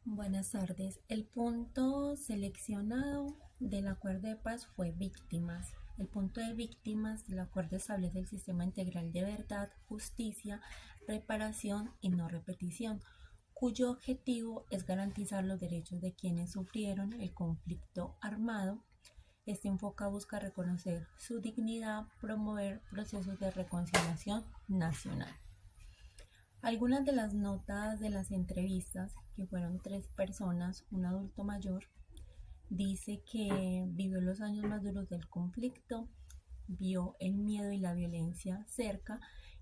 Buenas tardes. El punto seleccionado del acuerdo de paz fue víctimas. El punto de víctimas del acuerdo establece el sistema integral de verdad, justicia, reparación y no repetición, cuyo objetivo es garantizar los derechos de quienes sufrieron el conflicto armado. Este enfoque busca reconocer su dignidad, promover procesos de reconciliación nacional. Algunas de las notas de las entrevistas, que fueron 3 personas, un adulto mayor, dice que vivió los años más duros del conflicto, vio el miedo y la violencia cerca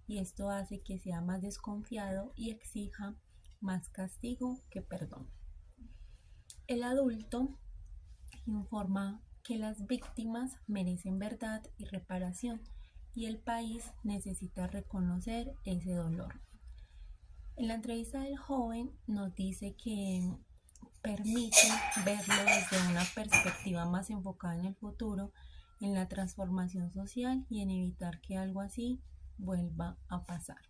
y esto hace que sea más desconfiado y exija más castigo que perdón. El adulto informa que las víctimas merecen verdad y reparación y el país necesita reconocer ese dolor. En la entrevista del joven nos dice que permite verlo desde una perspectiva más enfocada en el futuro, en la transformación social y en evitar que algo así vuelva a pasar.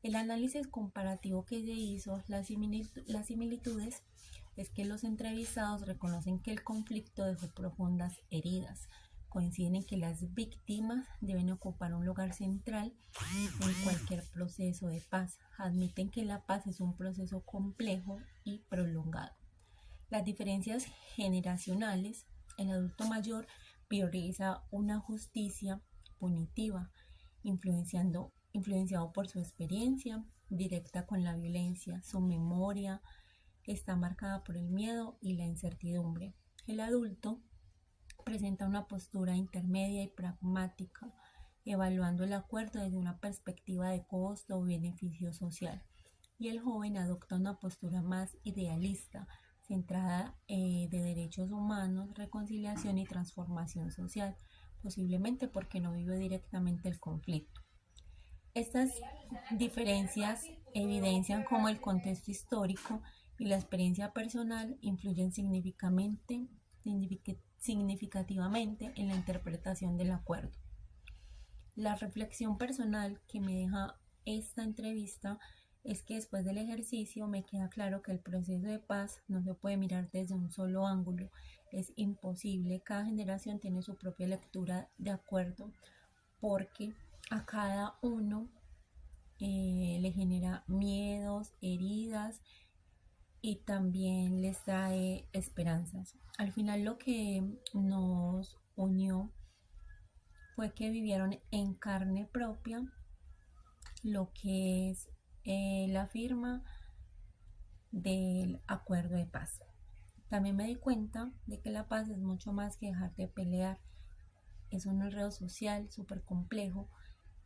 El análisis comparativo que se hizo, las similitudes, es que los entrevistados reconocen que el conflicto dejó profundas heridas. Coinciden en que las víctimas deben ocupar un lugar central en cualquier proceso de paz. Admiten que la paz es un proceso complejo y prolongado. Las diferencias generacionales, el adulto mayor prioriza una justicia punitiva, influenciado por su experiencia directa con la violencia. Su memoria está marcada por el miedo y la incertidumbre. El adulto presenta una postura intermedia y pragmática, evaluando el acuerdo desde una perspectiva de costo o beneficio social. Y el joven adopta una postura más idealista, centrada de derechos humanos, reconciliación y transformación social, posiblemente porque no vive directamente el conflicto. Estas diferencias evidencian cómo el contexto histórico y la experiencia personal influyen significativamente en la interpretación del acuerdo. La reflexión personal que me deja esta entrevista es que después del ejercicio me queda claro que el proceso de paz no se puede mirar desde un solo ángulo. Es imposible. Cada generación tiene su propia lectura de acuerdo porque a cada uno le genera miedos, heridas y también les trae esperanzas. Al final lo que nos unió fue que vivieron en carne propia lo que es la firma del acuerdo de paz. También me di cuenta de que la paz es mucho más que dejar de pelear. Es un enredo social súper complejo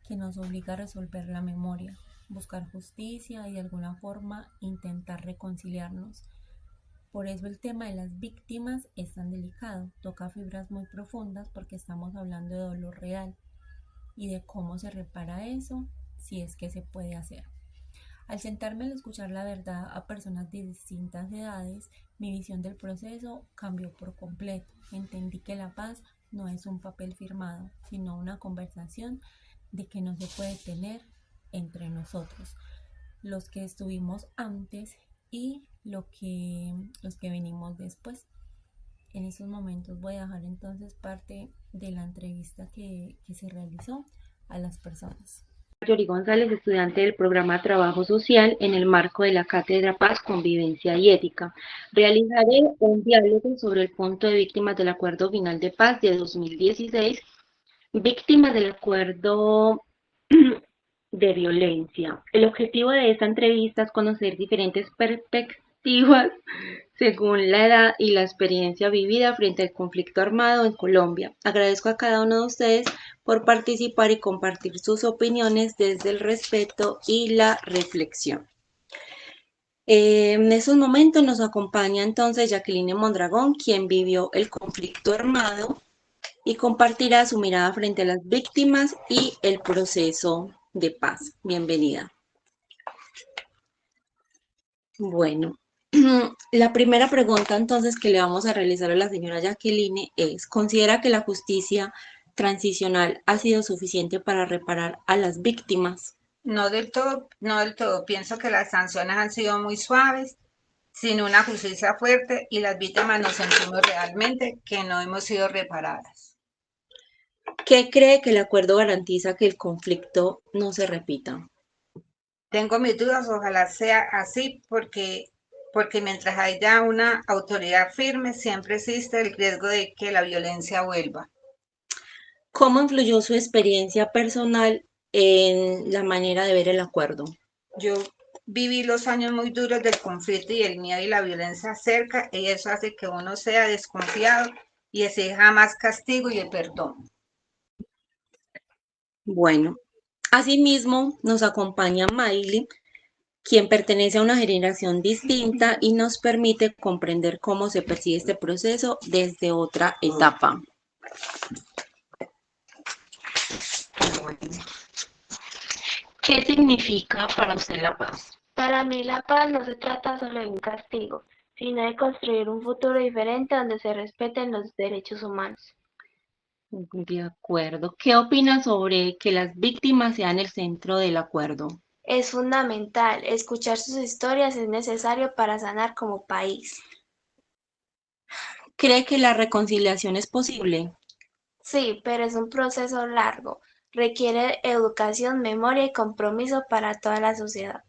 que nos obliga a resolver la memoria, buscar justicia y de alguna forma intentar reconciliarnos. Por eso el tema de las víctimas es tan delicado, toca fibras muy profundas porque estamos hablando de dolor real y de cómo se repara eso, si es que se puede hacer. Al sentarme a escuchar la verdad a personas de distintas edades, mi visión del proceso cambió por completo. Entendí que la paz no es un papel firmado, sino una conversación de que no se puede tener entre nosotros, los que estuvimos antes y los que venimos después. En estos momentos voy a dejar entonces parte de la entrevista que se realizó a las personas. Yori González, estudiante del programa Trabajo Social en el marco de la Cátedra Paz, Convivencia y Ética. Realizaré un diálogo sobre el punto de víctimas del Acuerdo Final de Paz de 2016, víctimas del Acuerdo de Violencia. El objetivo de esta entrevista es conocer diferentes perspectivas según la edad y la experiencia vivida frente al conflicto armado en Colombia. Agradezco a cada uno de ustedes por participar y compartir sus opiniones desde el respeto y la reflexión. En esos momentos nos acompaña entonces Jacqueline Mondragón, quien vivió el conflicto armado y compartirá su mirada frente a las víctimas y el proceso de paz. Bienvenida. Bueno, la primera pregunta entonces que le vamos a realizar a la señora Jacqueline es, ¿considera que la justicia transicional ha sido suficiente para reparar a las víctimas? No del todo, no del todo. Pienso que las sanciones han sido muy suaves sin una justicia fuerte y las víctimas nos sentimos realmente que no hemos sido reparadas. ¿Qué cree que el acuerdo garantiza que el conflicto no se repita? Tengo mis dudas, ojalá sea así, porque mientras haya una autoridad firme, siempre existe el riesgo de que la violencia vuelva. ¿Cómo influyó su experiencia personal en la manera de ver el acuerdo? Yo viví los años muy duros del conflicto y el miedo y la violencia cerca, y eso hace que uno sea desconfiado y exija más castigo y el perdón. Bueno, asimismo nos acompaña Miley, quien pertenece a una generación distinta y nos permite comprender cómo se percibe este proceso desde otra etapa. ¿Qué significa para usted la paz? Para mí la paz no se trata solo de un castigo, sino de construir un futuro diferente donde se respeten los derechos humanos. De acuerdo. ¿Qué opina sobre que las víctimas sean el centro del acuerdo? Es fundamental, escuchar sus historias es necesario para sanar como país. ¿Cree que la reconciliación es posible? Sí, pero es un proceso largo, requiere educación, memoria y compromiso para toda la sociedad.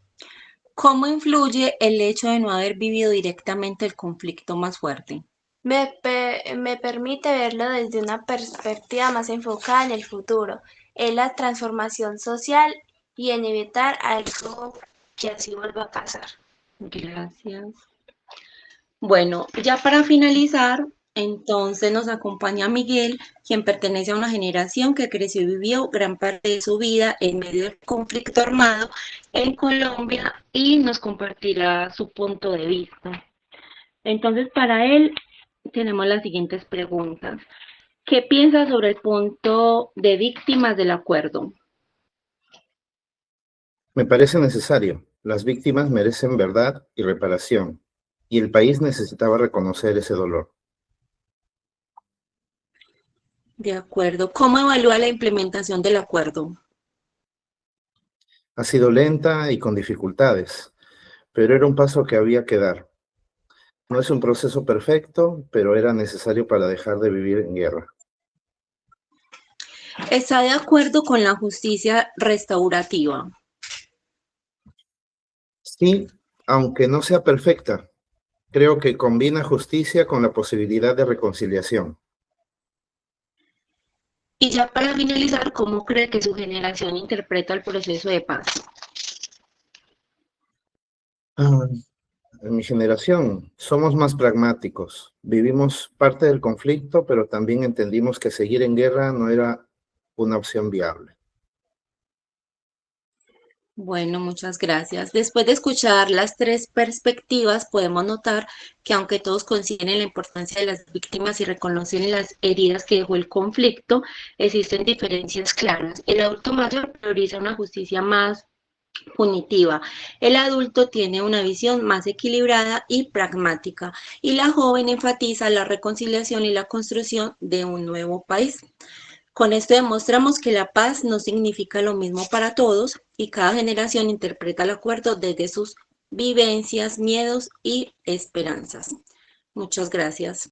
¿Cómo influye el hecho de no haber vivido directamente el conflicto más fuerte? Me permite verlo desde una perspectiva más enfocada en el futuro, en la transformación social y en evitar algo que así vuelva a pasar. Gracias. Bueno, ya para finalizar, entonces nos acompaña Miguel, quien pertenece a una generación que creció y vivió gran parte de su vida en medio del conflicto armado en Colombia y nos compartirá su punto de vista. Entonces, para él tenemos las siguientes preguntas. ¿Qué piensa sobre el punto de víctimas del acuerdo? Me parece necesario. Las víctimas merecen verdad y reparación, y el país necesitaba reconocer ese dolor. De acuerdo. ¿Cómo evalúa la implementación del acuerdo? Ha sido lenta y con dificultades, pero era un paso que había que dar. No es un proceso perfecto, pero era necesario para dejar de vivir en guerra. ¿Está de acuerdo con la justicia restaurativa? Sí, aunque no sea perfecta, creo que combina justicia con la posibilidad de reconciliación. Y ya para finalizar, ¿cómo cree que su generación interpreta el proceso de paz? Ah, En mi generación somos más pragmáticos. Vivimos parte del conflicto, pero también entendimos que seguir en guerra no era una opción viable. Bueno, muchas gracias. Después de escuchar las tres perspectivas, podemos notar que aunque todos coinciden en la importancia de las víctimas y reconocen las heridas que dejó el conflicto, existen diferencias claras. El adulto mayor prioriza una justicia más punitiva. El adulto tiene una visión más equilibrada y pragmática, y la joven enfatiza la reconciliación y la construcción de un nuevo país. Con esto demostramos que la paz no significa lo mismo para todos y cada generación interpreta el acuerdo desde sus vivencias, miedos y esperanzas. Muchas gracias.